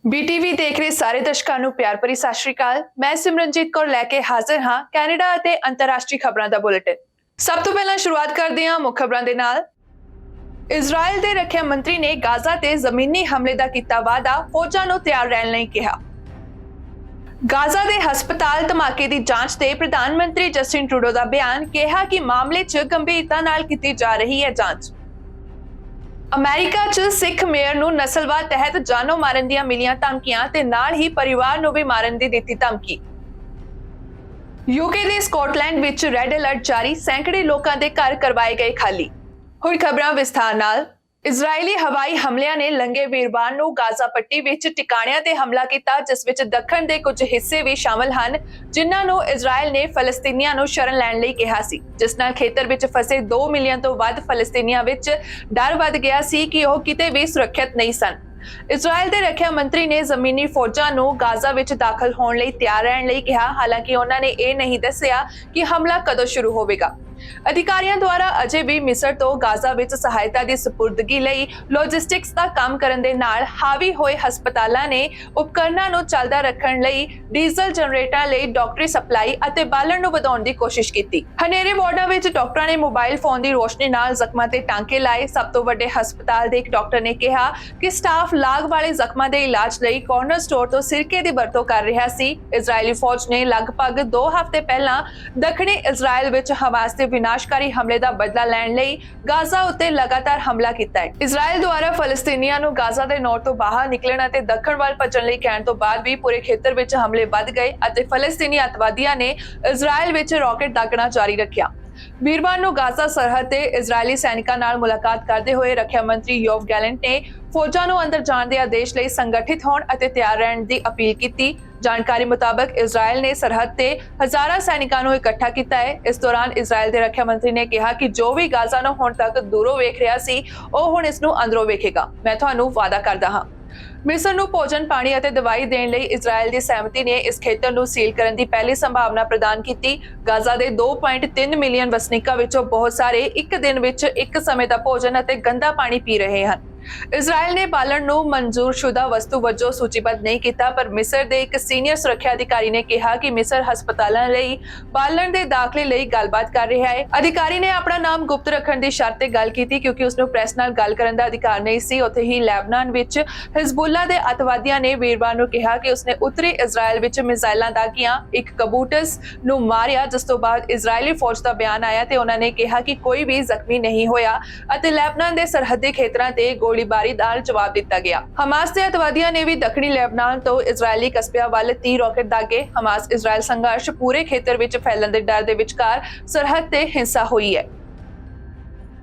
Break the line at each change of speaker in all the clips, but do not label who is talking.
BTV ਦੇਖ ਰਹੇ ਸਾਰੇ ਦਰਸ਼ਕਾਂ ਨੂੰ ਪਿਆਰ ਭਰੀ ਸਤਿ ਸ਼੍ਰੀ ਅਕਾਲ। ਮੈਂ ਸਿਮਰਨਜੀਤ ਕੌਰ ਲੈ ਕੇ ਹਾਜ਼ਰ ਹਾਂ ਕੈਨੇਡਾ ਅਤੇ ਅੰਤਰਰਾਸ਼ਟਰੀ ਖਬਰਾਂ ਦਾ ਬੁਲੇਟਿਨ। ਸਭ ਤੋਂ ਪਹਿਲਾਂ ਸ਼ੁਰੂਆਤ ਕਰਦੇ ਹਾਂ ਮੁੱਖ ਖਬਰਾਂ ਦੇ ਨਾਲ। ਇਜ਼ਰਾਈਲ ਦੇ ਰੱਖਿਆ ਮੰਤਰੀ ਨੇ ਗਾਜ਼ਾ ਤੇ ਜ਼ਮੀਨੀ ਹਮਲੇ ਦਾ ਕੀਤਾ ਵਾਅਦਾ, ਫੌਜਾਂ ਨੂੰ ਤਿਆਰ ਰਹਿਣ ਲਈ ਕਿਹਾ। ਗਾਜ਼ਾ ਦੇ ਹਸਪਤਾਲ ਧਮਾਕੇ ਦੀ ਜਾਂਚ ਤੇ ਪ੍ਰਧਾਨ ਮੰਤਰੀ ਜਸਟਿਨ ਟਰੂਡੋ ਦਾ ਬਿਆਨ, ਕਿਹਾ ਕਿ ਮਾਮਲੇ 'ਚ ਗੰਭੀਰਤਾ ਨਾਲ ਕੀਤੀ ਜਾ ਰਹੀ ਹੈ ਜਾਂਚ। ਅਮਰੀਕਾ 'ਚ ਸਿੱਖ ਮੇਅਰ ਨੂੰ ਨਸਲਵਾਦ ਤਹਿਤ ਜਾਨੋਂ ਮਾਰਨ ਦੀਆਂ ਮਿਲੀਆਂ ਧਮਕੀਆਂ ਤੇ ਨਾਲ ਹੀ ਪਰਿਵਾਰ ਨੂੰ ਵੀ ਮਾਰਨ ਦੀ ਦਿੱਤੀ ਧਮਕੀ। UK ਦੇ ਸਕਾਟਲੈਂਡ ਵਿੱਚ ਰੈੱਡ ਅਲਰਟ ਜਾਰੀ, ਸੈਂਕੜੇ ਲੋਕਾਂ ਦੇ ਘਰ ਕਰਵਾਏ ਗਏ ਖਾਲੀ। ਹੁਣ ਖਬਰਾਂ ਵਿਸਥਾਰ ਨਾਲ। ਇਜ਼ਰਾਈਲੀ ਹਵਾਈ ਹਮਲਿਆਂ ਨੇ ਲੰਘੇ ਵੀਰਵਾਰ ਨੂੰ ਗਾਜ਼ਾ ਪੱਟੀ ਵਿੱਚ ਟਿਕਾਣਿਆਂ ਤੇ ਹਮਲਾ ਕੀਤਾ, ਜਿਸ ਵਿੱਚ ਦੱਖਣ ਦੇ ਕੁਝ ਹਿੱਸੇ ਵੀ ਸ਼ਾਮਲ ਹਨ, ਜਿਨ੍ਹਾਂ ਨੂੰ ਇਜ਼ਰਾਈਲ ਨੇ ਫਲਸਤੀਨੀਆਂ ਨੂੰ ਸ਼ਰਨ ਲੈਣ ਲਈ ਕਿਹਾ ਸੀ, ਜਿਸ ਨਾਲ ਖੇਤਰ ਵਿੱਚ ਫਸੇ 2 ਮਿਲੀਅਨ ਤੋਂ ਵੱਧ ਫਲਸਤੀਨੀਆਂ ਵਿੱਚ ਡਰ ਵੱਧ ਗਿਆ ਸੀ ਕਿ ਉਹ ਕਿਤੇ ਵੀ ਸੁਰੱਖਿਅਤ ਨਹੀਂ ਸਨ। ਇਜ਼ਰਾਈਲ ਦੇ ਰੱਖਿਆ ਮੰਤਰੀ ਨੇ ਜ਼ਮੀਨੀ ਫੌਜਾਂ ਨੂੰ ਗਾਜ਼ਾ ਵਿੱਚ ਦਾਖਲ ਹੋਣ ਲਈ ਤਿਆਰ ਰਹਿਣ ਲਈ ਕਿਹਾ, ਹਾਲਾਂਕਿ ਉਹਨਾਂ ਨੇ ਇਹ ਨਹੀਂ ਦੱਸਿਆ ਕਿ ਹਮਲਾ ਕਦੋਂ ਸ਼ੁਰੂ ਹੋਵੇਗਾ। ਅਧਿਕਾਰੀਆਂ ਦੁਆਰਾ ਅਜੇ ਵੀ ਮਿਸਰ ਤੋਂ ਗਾਜ਼ਾ ਵਿੱਚ ਸਹਾਇਤਾ ਦੀ ਸਪੁਰਦਗੀ ਲਈ ਲੌਜਿਸਟਿਕਸ ਦਾ ਕੰਮ ਕਰਨ ਦੇ ਨਾਲ ਹਾਵੀ ਹੋਏ ਹਸਪਤਾਲਾਂ ਨੇ ਉਪਕਰਨਾਂ ਨੂੰ ਚੱਲਦਾ ਰੱਖਣ ਲਈ ਡੀਜ਼ਲ ਜਨਰੇਟਰਾਂ ਲਈ ਡਾਕਟਰੀ ਸਪਲਾਈ ਅਤੇ ਬਾਲਣ ਨੂੰ ਵਧਾਉਣ ਦੀ ਕੋਸ਼ਿਸ਼ ਕੀਤੀ। ਹਨੇਰੇ ਵਾਰਡਾਂ ਵਿੱਚ ਡਾਕਟਰਾਂ ਨੇ ਮੋਬਾਈਲ ਫੋਨ ਦੀ ਰੋਸ਼ਨੀ ਨਾਲ ਜ਼ਖਮਾਂ ਤੇ ਟਾਂਕੇ ਲਾਏ। ਸਭ ਤੋਂ ਵੱਡੇ ਹਸਪਤਾਲ ਦੇ ਇੱਕ ਡਾਕਟਰ ਨੇ ਕਿਹਾ ਕਿ ਸਟਾਫ ਲਾਗ ਵਾਲੇ ਜ਼ਖਮਾਂ ਦੇ ਇਲਾਜ ਲਈ ਕਾਰਨਰ ਸਟੋਰ ਤੋਂ ਸਿਰਕੇ ਦੀ ਵਰਤੋਂ ਕਰ ਰਿਹਾ ਸੀ। ਇਜ਼ਰਾਈਲੀ ਫੌਜ ਨੇ ਲਗਭਗ 2 ਹਫ਼ਤੇ ਪਹਿਲਾਂ ਦੱਖਣੀ ਇਜ਼ਰਾਈਲ ਵਿੱਚ ਹਮਾਸ ਦੇ ਵਿਨਾਸ਼ਕਾਰੀ ਹਮਲੇ ਦਾ ਬਦਲਾ ਲੈਣ ਲਈ ਗਾਜ਼ਾ ਉੱਤੇ ਲਗਾਤਾਰ ਹਮਲਾ ਕੀਤਾ ਹੈ। ਇਜ਼ਰਾਈਲ ਦੁਆਰਾ ਫਲਸਤੀਨੀਆਂ ਨੂੰ ਗਾਜ਼ਾ ਦੇ ਨੌਰ ਤੋਂ ਬਾਹਰ ਨਿਕਲਣ ਅਤੇ ਦੱਖਣ ਵੱਲ ਭੱਜਣ ਲਈ ਕਹਿਣ ਤੋਂ ਬਾਅਦ ਵੀ ਪੂਰੇ ਖੇਤਰ ਵਿੱਚ ਹਮਲੇ ਵੱਧ ਗਏ ਅਤੇ ਫਲਸਤੀਨੀ ਅੱਤਵਾਦੀਆਂ ਨੇ ਇਜ਼ਰਾਈਲ ਵਿੱਚ ਰਾਕੇਟ ਦਾਗਣਾ ਜਾਰੀ ਰੱਖਿਆ। ਵੀਰਵਾਰ ਨੂੰ ਗਾਜ਼ਾ ਸਰਹੱਦ ਤੇ ਇਜ਼ਰਾਈਲੀ ਸੈਨਿਕਾਂ ਨਾਲ ਮੁਲਾਕਾਤ ਕਰਦੇ ਹੋਏ ਰੱਖਿਆ ਮੰਤਰੀ ਯੋਵ ਗੈਲੈਂਟ ਨੇ ਫੌਜਾਂ ਨੂੰ ਅੰਦਰ ਜਾਣ ਦੇ ਆਦੇਸ਼ ਲਈ ਸੰਗਠਿਤ ਹੋਣ ਅਤੇ ਤਿਆਰ ਰਹਿਣ ਦੀ ਅਪੀਲ ਕੀਤੀ। ਜਾਣਕਾਰੀ ਮੁਤਾਬਕ ਇਜ਼ਰਾਈਲ ਨੇ ਸਰਹੱਦ ਤੇ ਹਜ਼ਾਰਾਂ ਸੈਨਿਕਾਂ ਨੂੰ ਇਕੱਠਾ ਕੀਤਾ ਹੈ। ਇਸ ਦੌਰਾਨ ਇਜ਼ਰਾਈਲ ਦੇ ਰੱਖਿਆ ਮੰਤਰੀ ਨੇ ਕਿਹਾ ਕਿ ਜੋ ਵੀ ਗਾਜ਼ਾ ਨੂੰ ਹੁਣ ਤੱਕ ਦੂਰੋਂ ਵੇਖ ਰਿਹਾ ਸੀ, ਉਹ ਹੁਣ ਇਸ ਨੂੰ ਅੰਦਰੋਂ ਵੇਖੇਗਾ। ਮੈਂ ਤੁਹਾਨੂੰ ਵਾਅਦਾ ਕਰਦਾ ਹਾਂ। ਮਿਸਰ ਨੂੰ ਭੋਜਨ, ਪਾਣੀ ਅਤੇ ਦਵਾਈ ਦੇਣ ਲਈ ਇਜ਼ਰਾਈਲ ਦੀ ਸਹਿਮਤੀ ਨੇ ਇਸ ਖੇਤਰ ਨੂੰ ਸੀਲ ਕਰਨ ਦੀ ਪਹਿਲੀ ਸੰਭਾਵਨਾ ਪ੍ਰਦਾਨ ਕੀਤੀ। ਗਾਜ਼ਾ ਦੇ 2.3 ਮਿਲੀਅਨ ਵਸਨੀਕਾਂ ਵਿੱਚੋਂ ਬਹੁਤ ਸਾਰੇ ਇੱਕ ਦਿਨ ਵਿੱਚ ਇੱਕ ਸਮੇਂ ਦਾ ਭੋਜਨ ਅਤੇ ਗੰਦਾ ਪਾਣੀ ਪੀ ਰਹੇ ਹਨ। ਇਜ਼ਰਾਈਲ ਨੇ ਬਾਲਣ ਨੂੰ ਮਨਜ਼ੂਰਸ਼ੁਦਾ ਵਸਤੂ ਵਜੋਂ ਸੂਚੀਬੱਧ ਨਹੀਂ ਕੀਤਾ, ਪਰ ਮਿਸਰ ਦੇ ਇੱਕ ਸੀਨੀਅਰ ਸੁਰੱਖਿਆ ਅਧਿਕਾਰੀ ਨੇ ਕਿਹਾ ਕਿ ਮਿਸਰ ਹਸਪਤਾਲਾਂ ਲਈ ਬਾਲਣ ਦੇ ਦਾਖਲੇ ਲਈ ਗੱਲਬਾਤ ਕਰ ਰਿਹਾ ਹੈ। ਅਧਿਕਾਰੀ ਨੇ ਆਪਣਾ ਨਾਮ ਗੁਪਤ ਰੱਖਣ ਦੀ ਸ਼ਰਤ ਤੇ ਗੱਲ ਕੀਤੀ ਕਿਉਂਕਿ ਉਸ ਨੂੰ ਪ੍ਰੈਸ ਨਾਲ ਗੱਲ ਕਰਨ ਦਾ ਅਧਿਕਾਰ ਨਹੀਂ ਸੀ। ਉੱਥੇ ਹੀ ਲੈਬਨਾਨ ਵਿੱਚ ਹਿਜ਼ਬੁੱਲਾ ਦੇ ਅੱਤਵਾਦੀਆਂ ਨੇ ਵੀਰਵਾਰ ਨੂੰ ਕਿਹਾ ਕਿ ਉਸਨੇ ਉੱਤਰੀ ਇਜ਼ਰਾਈਲ ਵਿੱਚ ਮਿਜ਼ਾਈਲਾਂ ਦਾਗੀਆਂ, ਇੱਕ ਕਬੂਟਸ ਨੂੰ ਮਾਰਿਆ, ਜਿਸ ਤੋਂ ਬਾਅਦ ਇਜ਼ਰਾਈਲੀ ਫੌਜ ਦਾ ਬਿਆਨ ਆਇਆ ਤੇ ਉਹਨਾਂ ਨੇ ਕਿਹਾ ਕਿ ਕੋਈ ਵੀ ਜ਼ਖਮੀ ਨਹੀਂ ਹੋਇਆ ਅਤੇ ਲੈਬਨਾਨ ਦੇ ਸਰਹੱਦੀ ਖੇਤਰਾਂ ਤੇ ਗੋਲੀਬਾਰੀ ਦਾ ਜਵਾਬ ਦਿੱਤਾ ਗਿਆ। ਹਮਾਸ ਦੇ ਅੱਤਵਾਦੀਆਂ ਨੇ ਵੀ ਦੱਖਣੀ ਲੈਬਨਾਨ ਤੋਂ ਇਜ਼ਰਾਈਲੀ ਕਸਬਿਆਂ ਵੱਲ 30 ਰਾਕੇਟ ਦਾਗੇ। ਹਮਾਸ ਇਜ਼ਰਾਈਲ ਸੰਘਰਸ਼ ਪੂਰੇ ਖੇਤਰ ਵਿੱਚ ਫੈਲਣ ਦੇ ਡਰ ਦੇ ਵਿਚਕਾਰ ਸਰਹੱਦ ਤੇ ਹਿੰਸਾ ਹੋਈ ਹੈ।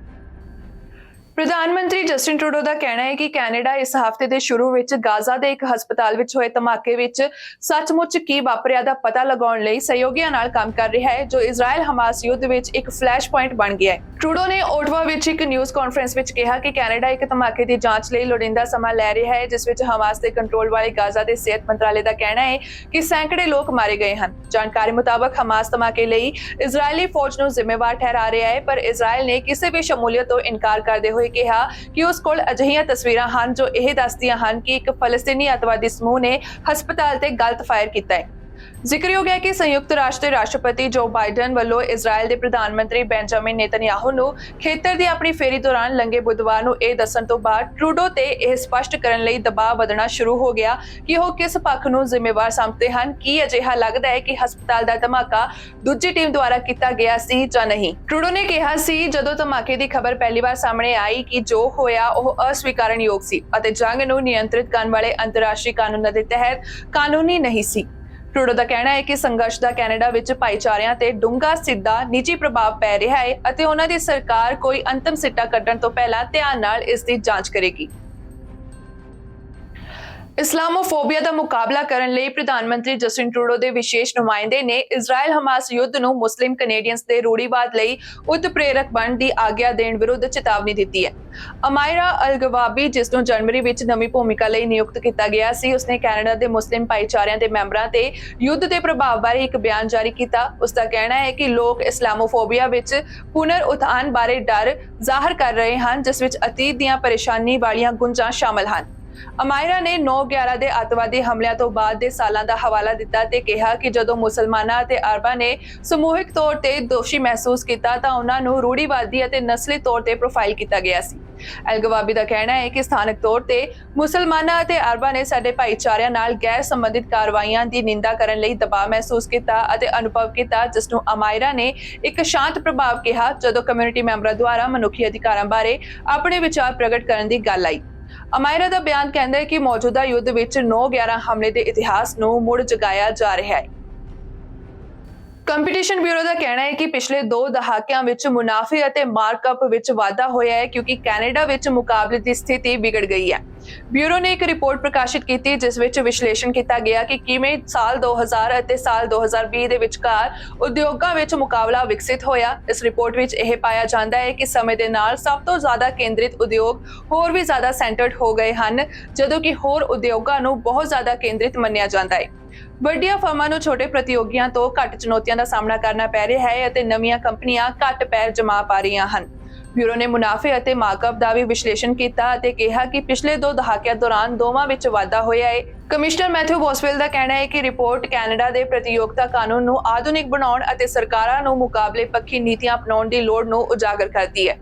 ਪ੍ਰਧਾਨ ਮੰਤਰੀ ਜਸਟਿਨ ਟਰੂਡੋ ਦਾ ਕਹਿਣਾ ਹੈ ਕਿ ਕੈਨੇਡਾ ਇਸ ਹਫ਼ਤੇ ਦੇ ਸ਼ੁਰੂ ਵਿੱਚ ਗਾਜ਼ਾ ਦੇ ਇੱਕ ਹਸਪਤਾਲ ਵਿੱਚ ਹੋਏ ਧਮਾਕੇ ਵਿੱਚ ਸੱਚਮੁੱਚ ਕੀ ਵਾਪਰਿਆ ਦਾ ਪਤਾ ਲਗਾਉਣ ਲਈ ਸਹਿਯੋਗੀਆਂ ਨਾਲ ਕੰਮ ਕਰ ਰਿਹਾ ਹੈ, ਜੋ ਇਜ਼ਰਾਈਲ ਹਮਾਸ ਯੁੱਧ ਵਿੱਚ ਇੱਕ ਫਲੈਸ਼ ਪੁਆਇੰਟ ਬਣ ਗਿਆ ਹੈ। ਟਰੂਡੋ ਨੇ ਓਟਵਾ ਵਿੱਚ ਇੱਕ ਨਿਊਜ਼ ਕਾਨਫਰੰਸ ਵਿੱਚ ਕਿਹਾ ਕਿ ਕੈਨੇਡਾ ਇੱਕ ਧਮਾਕੇ ਦੀ ਜਾਂਚ ਲਈ ਲੋੜੀਂਦਾ ਸਮਾਂ ਲੈ ਰਿਹਾ ਹੈ, ਜਿਸ ਵਿੱਚ ਹਮਾਸ ਦੇ ਕੰਟਰੋਲ ਵਾਲੇ ਗਾਜ਼ਾ ਦੇ ਸਿਹਤ ਮੰਤਰਾਲੇ ਦਾ ਕਹਿਣਾ ਹੈ ਕਿ ਸੈਂਕੜੇ ਲੋਕ ਮਾਰੇ ਗਏ ਹਨ। ਜਾਣਕਾਰੀ ਮੁਤਾਬਕ ਹਮਾਸ ਧਮਾਕੇ ਲਈ ਇਜ਼ਰਾਈਲੀ ਫੌਜ ਨੂੰ ਜ਼ਿੰਮੇਵਾਰ ਠਹਿਰਾ ਰਿਹਾ ਹੈ, ਪਰ ਇਜ਼ਰਾਈਲ ਨੇ ਕਿਸੇ ਵੀ ਸ਼ਮੂਲੀਅਤ ਤੋਂ ਇਨਕਾਰ ਕਰਦੇ ਹੋਏ ਕਿਹਾ ਕਿ ਉਸ ਕੋਲ ਅਜਿਹੀਆਂ ਤਸਵੀਰਾਂ ਹਨ ਜੋ ਇਹ ਦੱਸਦੀਆਂ ਹਨ ਕਿ ਇੱਕ ਫਲਸਤੀਨੀ ਅੱਤਵਾਦੀ ਸਮੂਹ ਨੇ ਹਸਪਤਾਲ ਤੇ ਗਲਤ ਫਾਇਰ ਕੀਤਾ ਹੈ। ਜ਼ਿਕਰਯੋਗ ਹੈ ਕਿ ਸੰਯੁਕਤ ਰਾਸ਼ਟਰ ਦੇ ਰਾਸ਼ਟਰਪਤੀ ਜੋ ਬਾਈਡਨ ਵੱਲੋਂ ਇਜ਼ਰਾਈਲ ਦੇ ਪ੍ਰਧਾਨ ਮੰਤਰੀ ਬੈਂਜਾਮਿਨ ਨੇਤਨਯਾਹੂ ਨੂੰ ਖੇਤਰ ਦੀ ਆਪਣੀ ਫੇਰੀ ਦੌਰਾਨ ਲੰਘੇ ਬੁੱਧਵਾਰ ਨੂੰ ਇਹ ਦੱਸਣ ਤੋਂ ਬਾਅਦ ਟਰੂਡੋ ਤੇ ਇਹ ਸਪਸ਼ਟ ਕਰਨ ਲਈ ਦਬਾਅ ਵਧਣਾ ਸ਼ੁਰੂ ਹੋ ਗਿਆ ਕਿ ਉਹ ਕਿਸ ਪੱਖ ਨੂੰ ਜ਼ਿੰਮੇਵਾਰ ਸਮਝਦੇ ਹਨ। ਕੀ ਅਜਿਹਾ ਲੱਗਦਾ ਹੈ ਕਿ ਹਸਪਤਾਲ ਦਾ ਧਮਾਕਾ ਦੂਜੀ ਟੀਮ ਦੁਆਰਾ ਕੀਤਾ ਗਿਆ ਸੀ ਜਾਂ ਨਹੀਂ? ਟਰੂਡੋ ਨੇ ਕਿਹਾ ਸੀ, ਜਦੋਂ ਧਮਾਕੇ ਦੀ ਖਬਰ ਪਹਿਲੀ ਵਾਰ ਸਾਹਮਣੇ ਆਈ ਕਿ ਜੋ ਹੋਇਆ ਉਹ ਅਸਵੀਕਾਰਨਯੋਗ ਸੀ ਅਤੇ ਜੰਗ ਨੂੰ ਨਿਯੰਤਰਿਤ ਕਰਨ ਵਾਲੇ ਅੰਤਰਰਾਸ਼ਟਰੀ ਕਾਨੂੰਨਾਂ ਦੇ ਤਹਿਤ ਕਾਨੂੰਨੀ ਨਹੀਂ ਸੀ। ਟਰੂਡੋ ਦਾ ਕਹਿਣਾ ਹੈ ਕਿ ਸੰਘਰਸ਼ ਦਾ ਕੈਨੇਡਾ ਵਿੱਚ ਭਾਈਚਾਰਿਆਂ ਤੇ ਡੂੰਘਾ ਸਿੱਧਾ ਨਿੱਜੀ ਪ੍ਰਭਾਵ ਪੈ ਰਿਹਾ ਹੈ ਅਤੇ ਉਹਨਾਂ ਦੀ ਸਰਕਾਰ ਕੋਈ ਅੰਤਮ ਸਿੱਟਾ ਕੱਢਣ ਤੋਂ ਪਹਿਲਾਂ ਧਿਆਨ ਨਾਲ ਇਸ ਦੀ ਜਾਂਚ ਕਰੇਗੀ। ਇਸਲਾਮੋਫੋਬੀਆ ਦਾ ਮੁਕਾਬਲਾ ਕਰਨ ਲਈ ਪ੍ਰਧਾਨ ਮੰਤਰੀ ਜਸਟਿਨ ਟਰੂਡੋ ਦੇ ਵਿਸ਼ੇਸ਼ ਨੁਮਾਇੰਦੇ ਨੇ ਇਜ਼ਰਾਈਲ ਹਮਾਸ ਯੁੱਧ ਨੂੰ ਮੁਸਲਿਮ ਕੈਨੇਡੀਅਨਸ ਦੇ ਰੂੜੀਵਾਦ ਲਈ ਉਤਪ੍ਰੇਰਕ ਬਣਨ ਦੀ ਆਗਿਆ ਦੇਣ ਵਿਰੁੱਧ ਚੇਤਾਵਨੀ ਦਿੱਤੀ ਹੈ। ਅਮਾਇਰਾ ਅਲ-ਗਵਾਬੀ, ਜਿਸ ਨੂੰ ਜਨਵਰੀ ਵਿੱਚ ਨਵੀਂ ਭੂਮਿਕਾ ਲਈ ਨਿਯੁਕਤ ਕੀਤਾ ਗਿਆ ਸੀ, ਉਸਨੇ ਕੈਨੇਡਾ ਦੇ ਮੁਸਲਿਮ ਭਾਈਚਾਰਿਆਂ ਦੇ ਮੈਂਬਰਾਂ ਤੇ ਯੁੱਧ ਦੇ ਪ੍ਰਭਾਵ ਬਾਰੇ ਇੱਕ ਬਿਆਨ ਜਾਰੀ ਕੀਤਾ। ਉਸ ਦਾ ਕਹਿਣਾ ਹੈ ਕਿ ਲੋਕ ਇਸਲਾਮੋਫੋਬੀਆ ਵਿੱਚ ਪੁਨਰ ਉਥਾਨ ਬਾਰੇ ਡਰ ਜ਼ਾਹਰ ਕਰ ਰਹੇ ਹਨ, ਜਿਸ ਵਿੱਚ ਅਤੀਤ ਦੀਆਂ ਪਰੇਸ਼ਾਨੀ ਵਾਲੀਆਂ ਗੁੰਜਾਂ ਸ਼ਾਮਲ ਹਨ। ਅਮਾਇਰਾ ਨੇ 9/11 ਦੇ ਅੱਤਵਾਦੀ ਹਮਲਿਆਂ ਤੋਂ ਬਾਅਦ ਦੇ ਸਾਲਾਂ ਦਾ ਹਵਾਲਾ ਦਿੱਤਾ ਤੇ ਕਿਹਾ ਕਿ ਜਦੋਂ ਮੁਸਲਮਾਨਾਂ ਅਤੇ ਅਰਬਾਂ ਨੇ ਸਮੂਹਿਕ ਤੌਰ ਤੇ ਦੋਸ਼ੀ ਮਹਿਸੂਸ ਕੀਤਾ ਤਾਂ ਉਹਨਾਂ ਨੂੰ ਰੂੜੀਵਾਦੀ ਅਤੇ ਨਸਲੀ ਤੌਰ ਤੇ ਪ੍ਰੋਫਾਈਲ ਕੀਤਾ ਗਿਆ ਸੀ। ਅਲ-ਗਵਾਬੀ ਦਾ ਕਹਿਣਾ ਹੈ ਕਿ ਸਥਾਨਕ ਤੌਰ ਤੇ ਮੁਸਲਮਾਨਾਂ ਅਤੇ ਅਰਬਾਂ ਨੇ ਸਾਡੇ ਭਾਈਚਾਰਿਆਂ ਨਾਲ ਗੈਰ ਸੰਬੰਧਿਤ ਕਾਰਵਾਈਆਂ ਦੀ ਨਿੰਦਾ ਕਰਨ ਲਈ ਦਬਾਅ ਮਹਿਸੂਸ ਕੀਤਾ ਅਤੇ ਅਨੁਭਵ ਕੀਤਾ, ਜਿਸ ਨੂੰ ਅਮਾਇਰਾ ਨੇ ਇੱਕ ਸ਼ਾਂਤ ਪ੍ਰਭਾਵ ਕਿਹਾ ਜਦੋਂ ਕਮਿਊਨਿਟੀ ਮੈਂਬਰਾਂ ਦੁਆਰਾ ਮਨੁੱਖੀ ਅਧਿਕਾਰਾਂ ਬਾਰੇ ਆਪਣੇ ਵਿਚਾਰ ਪ੍ਰਗਟ ਕਰਨ ਦੀ ਗੱਲ ਆਈ। ਅਮਾਇਰਾ ਦਾ ਬਿਆਨ ਕਹਿੰਦਾ ਹੈ ਕਿ ਮੌਜੂਦਾ ਯੁੱਧ ਵਿੱਚ 9/11 ਹਮਲੇ ਦੇ ਇਤਿਹਾਸ ਨੂੰ ਮੁੜ ਜਗਾਇਆ ਜਾ ਰਿਹਾ ਹੈ। ਕੰਪੀਟੀਸ਼ਨ ਬਿਊਰੋ ਦਾ ਕਹਿਣਾ ਹੈ ਕਿ ਪਿਛਲੇ 2 ਦਹਾਕਿਆਂ ਵਿੱਚ ਮੁਨਾਫੇ ਅਤੇ ਮਾਰਕਅਪ ਵਿੱਚ ਵਾਧਾ ਹੋਇਆ ਹੈ ਕਿਉਂਕਿ ਕੈਨੇਡਾ ਵਿੱਚ ਮੁਕਾਬਲੇ ਦੀ ਸਥਿਤੀ ਵਿਗੜ ਗਈ ਹੈ। ਬਿਊਰੋ ਨੇ ਇੱਕ ਰਿਪੋਰਟ ਪ੍ਰਕਾਸ਼ਿਤ ਕੀਤੀ ਜਿਸ ਵਿੱਚ ਵਿਸ਼ਲੇਸ਼ਣ ਕੀਤਾ ਗਿਆ ਕਿ ਕਿਵੇਂ ਸਾਲ 2000 ਅਤੇ ਸਾਲ 2020 ਦੇ ਵਿਚਕਾਰ ਉਦਯੋਗਾਂ ਵਿੱਚ ਮੁਕਾਬਲਾ ਵਿਕਸਿਤ ਹੋਇਆ। ਇਸ ਰਿਪੋਰਟ ਵਿੱਚ ਇਹ ਪਾਇਆ ਜਾਂਦਾ ਹੈ ਕਿ ਸਮੇਂ ਦੇ ਨਾਲ ਸਭ ਤੋਂ ਜ਼ਿਆਦਾ ਕੇਂਦਰਿਤ ਉਦਯੋਗ ਹੋਰ ਵੀ ਜ਼ਿਆਦਾ ਸੈਂਟਰਡ ਹੋ ਗਏ ਹਨ, ਜਦੋਂ ਕਿ ਹੋਰ ਉਦਯੋਗਾਂ ਨੂੰ ਬਹੁਤ ਜ਼ਿਆਦਾ ਕੇਂਦਰਿਤ ਮੰਨਿਆ ਜਾਂਦਾ ਹੈ। ਵੱਡੀਆਂ ਫਰਮਾਂ ਨੂੰ ਛੋਟੇ ਪ੍ਰਤੀਯੋਗੀਆਂ ਤੋਂ ਘੱਟ ਚੁਣੌਤੀਆਂ ਦਾ ਸਾਹਮਣਾ ਕਰਨਾ ਪੈ ਰਿਹਾ ਹੈ ਅਤੇ ਨਵੀਆਂ ਕੰਪਨੀਆਂ ਘੱਟ ਪੈਰ ਜਮਾ ਪਾ ਰਹੀਆਂ ਹਨ। ਬਿਊਰੋ ਨੇ ਮੁਨਾਫੇ ਅਤੇ ਮਾਰਕਅਪ ਦਾ ਵੀ ਵਿਸ਼ਲੇਸ਼ਣ ਕੀਤਾ ਅਤੇ ਕਿਹਾ ਕਿ ਪਿਛਲੇ 2 ਦਹਾਕਿਆਂ ਦੌਰਾਨ ਦੋਵਾਂ ਵਿੱਚ ਵਾਧਾ ਹੋਇਆ ਹੈ। ਕਮਿਸ਼ਨਰ ਮੈਥਿਊ ਬੋਸਵੈਲ ਦਾ ਕਹਿਣਾ ਹੈ ਕਿ ਰਿਪੋਰਟ ਕੈਨੇਡਾ ਦੇ ਪ੍ਰਤੀਯੋਗਤਾ ਕਾਨੂੰਨ ਨੂੰ ਆਧੁਨਿਕ ਬਣਾਉਣ ਅਤੇ ਸਰਕਾਰਾਂ ਨੂੰ ਮੁਕਾਬਲੇ ਪੱਖੀ ਨੀਤੀਆਂ ਅਪਣਾਉਣ ਦੀ ਲੋੜ ਨੂੰ ਉਜਾਗਰ ਕਰਦੀ ਹੈ।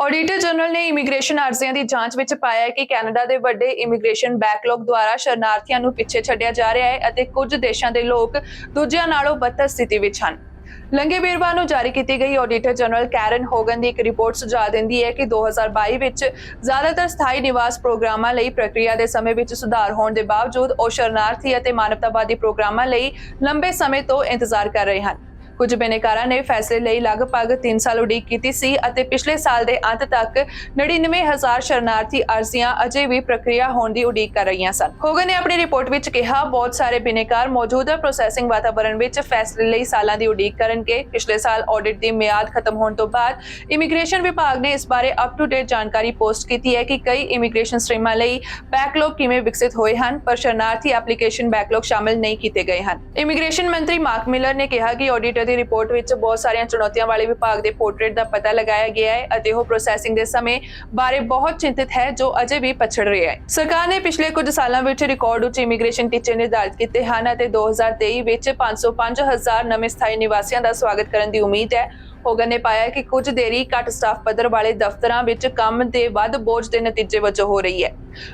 ਆਡੀਟਰ ਜਨਰਲ ਨੇ ਇਮੀਗ੍ਰੇਸ਼ਨ ਅਰਜ਼ੀਆਂ ਦੀ ਜਾਂਚ ਵਿੱਚ ਪਾਇਆ ਹੈ ਕਿ ਕੈਨੇਡਾ ਦੇ ਵੱਡੇ ਇਮੀਗ੍ਰੇਸ਼ਨ ਬੈਕਲੌਗ ਦੁਆਰਾ ਸ਼ਰਨਾਰਥੀਆਂ ਨੂੰ ਪਿੱਛੇ ਛੱਡਿਆ ਜਾ ਰਿਹਾ ਹੈ ਅਤੇ ਕੁਝ ਦੇਸ਼ਾਂ ਦੇ ਲੋਕ ਦੂਜਿਆਂ ਨਾਲੋਂ ਬਦਤਰ ਸਥਿਤੀ ਵਿੱਚ ਹਨ। ਲੰਘੇ ਵੀਰਵਾਰ ਨੂੰ ਜਾਰੀ ਕੀਤੀ ਗਈ ਆਡੀਟਰ ਜਨਰਲ ਕੈਰਨ ਹੋਗਨ ਦੀ ਇੱਕ ਰਿਪੋਰਟ ਸੁਝਾਅ ਦਿੰਦੀ ਹੈ ਕਿ 2022 ਵਿੱਚ ਜ਼ਿਆਦਾਤਰ ਸਥਾਈ ਨਿਵਾਸ ਪ੍ਰੋਗਰਾਮਾਂ ਲਈ ਪ੍ਰਕਿਰਿਆ ਦੇ ਸਮੇਂ ਵਿੱਚ ਸੁਧਾਰ ਹੋਣ ਦੇ ਬਾਵਜੂਦ ਉਹ ਸ਼ਰਨਾਰਥੀ ਅਤੇ ਮਾਨਵਤਾਵਾਦੀ ਪ੍ਰੋਗਰਾਮਾਂ ਲਈ ਲੰਬੇ ਸਮੇਂ ਤੋਂ ਇੰਤਜ਼ਾਰ ਕਰ ਰਹੇ ਹਨ। ਕੁਝ ਬਿਨੇਕਾਰਾਂ ਨੇ ਫੈਸਲੇ ਲਈ ਲਗਭਗ 3 ਸਾਲ ਉਡੀਕ ਕੀਤੀ ਸੀ ਅਤੇ ਪਿਛਲੇ ਸਾਲ ਦੇ ਅੰਤ ਤੱਕ 99,000 ਸ਼ਰਨਾਰਥੀ ਅਰਜ਼ੀਆਂ ਅਜੇ ਵੀ ਪ੍ਰਕਿਰਿਆ ਹੋਣ ਦੀ ਉਡੀਕ ਕਰ ਰਹੀਆਂ ਸਨ। ਹੋਗਨ ਨੇ ਆਪਣੀ ਰਿਪੋਰਟ ਵਿੱਚ ਕਿਹਾ, ਬਹੁਤ ਸਾਰੇ ਬਿਨੇਕਾਰ ਮੌਜੂਦਾ ਪ੍ਰੋਸੈਸਿੰਗ ਵਾਤਾਵਰਣ ਵਿੱਚ ਫੈਸਲੇ ਲਈ ਸਾਲਾਂ ਦੀ ਉਡੀਕ ਕਰਨਗੇ। ਪਿਛਲੇ ਸਾਲ ਆਡਿਟ ਦੀ ਮਿਆਦ ਖਤਮ ਹੋਣ ਤੋਂ ਬਾਅਦ ਇਮੀਗ੍ਰੇਸ਼ਨ ਵਿਭਾਗ ਨੇ ਇਸ ਬਾਰੇ ਅਪ ਟੂ ਡੇਟ ਜਾਣਕਾਰੀ ਪੋਸਟ ਕੀਤੀ ਹੈ ਕਿ ਕਈ ਇਮੀਗ੍ਰੇਸ਼ਨ ਸਟ੍ਰੀਮਾਂ ਲਈ ਬੈਕਲੌਗ ਕਿਵੇਂ ਵਿਕਸਿਤ ਹੋਏ ਹਨ, ਪਰ ਸ਼ਰਨਾਰਥੀ ਐਪਲੀਕੇਸ਼ਨ ਬੈਕਲੌਗ ਸ਼ਾਮਿਲ ਨਹੀਂ ਕੀਤੇ ਗਏ ਹਨ। ਇਮੀਗ੍ਰੇਸ਼ਨ ਮੰਤਰੀ ਮਾਰਕ ਮਿਲਰ ਨੇ ਕਿਹਾ ਕਿ ਆਡਿਟ ਦੀ ਰਿਪੋਰਟ ਵਿੱਚ ਬਹੁਤ ਸਾਰੀਆਂ ਚੁਣੌਤੀਆਂ ਵਾਲੇ ਵਿਭਾਗ ਦੇ ਪੋਰਟਰੇਟ ਦਾ ਪਤਾ ਲਗਾਇਆ ਗਿਆ ਹੈ ਅਤੇ ਉਹ ਪ੍ਰੋਸੈਸਿੰਗ ਦੇ ਸਮੇਂ ਬਾਰੇ ਬਹੁਤ ਚਿੰਤਿਤ ਹੈ ਜੋ ਅਜੇ ਵੀ ਪਛੜ ਰਿਹਾ ਹੈ। ਸਰਕਾਰ ਨੇ ਪਿਛਲੇ ਕੁਝ ਸਾਲਾਂ ਵਿੱਚ ਰਿਕਾਰਡ ਉੱਚ ਇਮੀਗ੍ਰੇਸ਼ਨ ਟੀਚੇ ਨਿਰਧਾਰਿਤ ਕੀਤੇ ਹਨ ਅਤੇ 2023 ਵਿੱਚ 505,000 ਨਵੇਂ ਸਥਾਈ ਨਿਵਾਸੀਆਂ ਦਾ ਸਵਾਗਤ ਕਰਨ ਦੀ ਉਮੀਦ ਹੈ। ਹੋਗਨ ਨੇ ਪਾਇਆ ਕਿ ਕੁਝ ਦੇਰੀ ਘੱਟ ਸਟਾਫ ਪੱਧਰ ਵਾਲੇ ਦਫ਼ਤਰਾਂ ਵਿੱਚ ਕੰਮ ਦੇ ਵੱਧ ਬੋਝ ਦੇ ਨਤੀਜੇ ਵਜੋਂ ਹੋ ਰਹੀ ਹੈ।